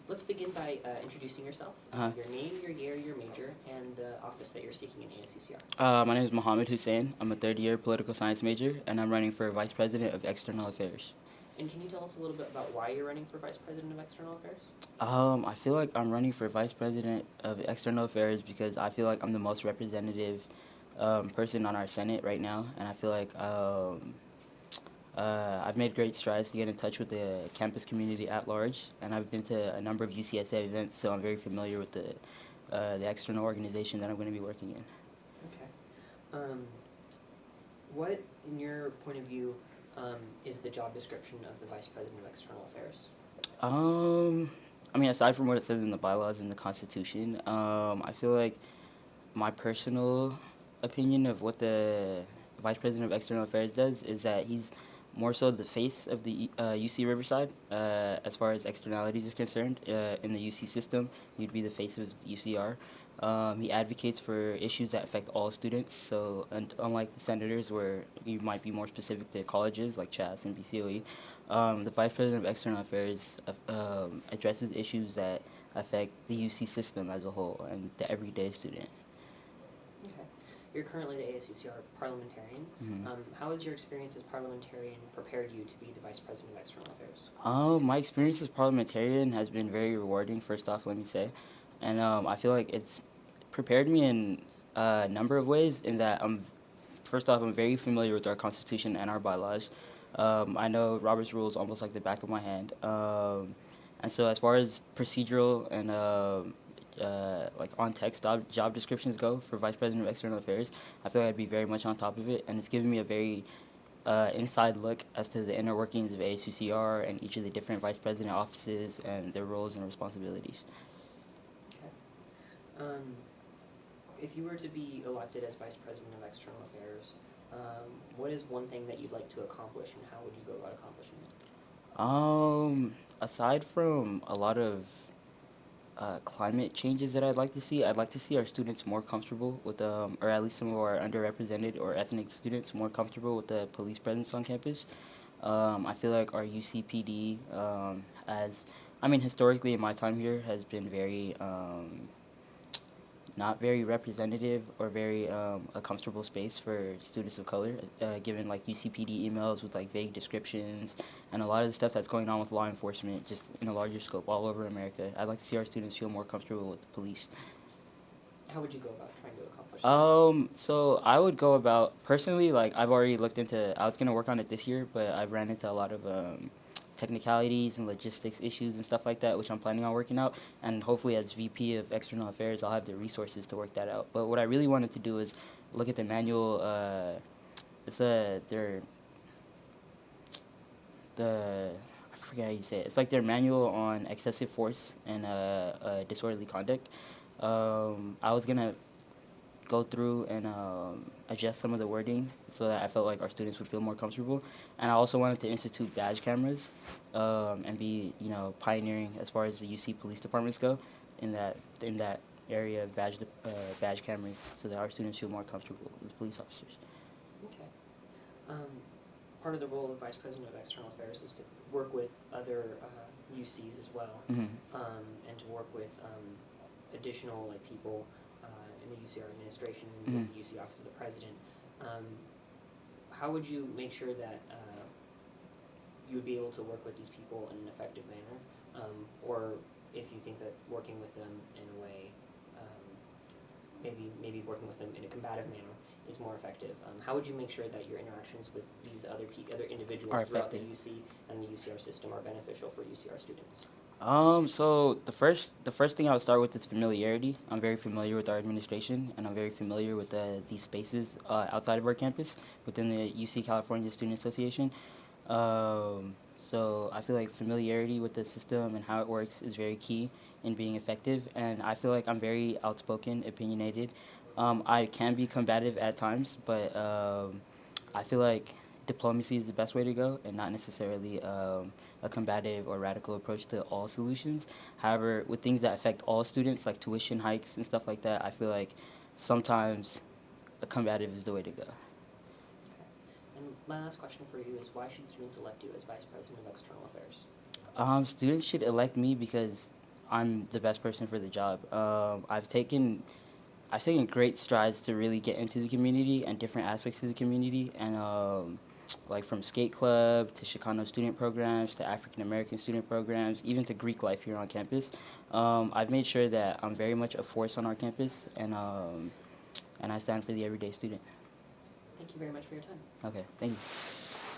Let's begin by introducing yourself, Uh, your name, your year, your major, and the office that you're seeking in ASUCR. my name is Mohamed Hussein. I'm a third-year political science major, and I'm running for Vice President of External Affairs. And can you tell us a little bit about why you're running for Vice President of External Affairs? I feel like I'm running for Vice President of External Affairs because I feel like I'm the most representative person on our Senate right now, and I feel like I've made great strides to get in touch with the campus community at large, and I've been to a number of UCSA events, so I'm very familiar with the external organization that I'm going to be working in. Okay. What, in your point of view, is the job description of the Vice President of External Affairs? I mean, aside from what it says in the bylaws and the Constitution, I feel like my personal opinion of what the Vice President of External Affairs does is that he's more so the face of the UC Riverside as far as externalities are concerned in the UC system. He'd be the face of UCR. He advocates for issues that affect all students. So, and unlike the senators, where you might be more specific to colleges like CHAS and BCOE, the Vice President of External Affairs addresses issues that affect the UC system as a whole and the everyday student. Okay. You're currently the ASUCR parliamentarian. Mm-hmm. How has your experience as parliamentarian prepared you to be the Vice President of External Affairs? My experience as parliamentarian has been very rewarding, first off, let me say. And I feel like it's prepared me in a number of ways in that first off, I'm very familiar with our Constitution and our bylaws. I know Robert's Rules almost like the back of my hand. And so as far as procedural and like on-text job descriptions go for Vice President of External Affairs, I feel like I'd be very much on top of it, and it's given me a very inside look as to the inner workings of ASUCR and each of the different vice president offices and their roles and responsibilities. Okay. If you were to be elected as Vice President of External Affairs, what is one thing that you'd like to accomplish, and how would you go about accomplishing it? Aside from a lot of climate changes that I'd like to see our students more comfortable with, or at least some of our underrepresented or ethnic students more comfortable with the police presence on campus. I feel like our UCPD, historically in my time here, has been very not very representative or very a comfortable space for students of color, given like UCPD emails with like vague descriptions and a lot of the stuff that's going on with law enforcement just in a larger scope all over America. I'd like to see our students feel more comfortable with the police. How would you go about trying to accomplish that? So I would go about, personally, like I've already looked into, I was going to work on it this year, but I've ran into a lot of technicalities and logistics issues and stuff like that, which I'm planning on working out. And hopefully as VP of External Affairs, I'll have the resources to work that out. But what I really wanted to do is look at the manual, I forget how you say it. It's like their manual on excessive force and disorderly conduct. I was going to go through and adjust some of the wording so that I felt like our students would feel more comfortable. And I also wanted to institute badge cameras and be, pioneering as far as the UC police departments go in that area of badge cameras so that our students feel more comfortable with police officers. Okay. Part of the role of Vice President of External Affairs is to work with other UCs as well, Mm-hmm. and to work with additional people in the UCR administration, Mm-hmm. with the UC Office of the President. How would you make sure that you would be able to work with these people in an effective manner, or if you think that working with them in a way, maybe working with them in a combative manner is more effective? How would you make sure that your interactions with these other individuals throughout the UC and the UCR system are beneficial for UCR students? So the first thing I would start with is familiarity. I'm very familiar with our administration, and I'm very familiar with these spaces outside of our campus within the UC California Student Association. So I feel like familiarity with the system and how it works is very key in being effective, and I feel like I'm very outspoken, opinionated. I can be combative at times, but I feel like diplomacy is the best way to go, and not necessarily a combative or radical approach to all solutions. However, with things that affect all students, like tuition hikes and stuff like that, I feel like sometimes a combative is the way to go. Okay. And my last question for you is, why should students elect you as Vice President of External Affairs? Students should elect me because I'm the best person for the job. I've taken great strides to really get into the community and different aspects of the community, and like from skate club to Chicano student programs to African American student programs, even to Greek life here on campus. I've made sure that I'm very much a force on our campus, and I stand for the everyday student. Thank you very much for your time. Okay, thank you.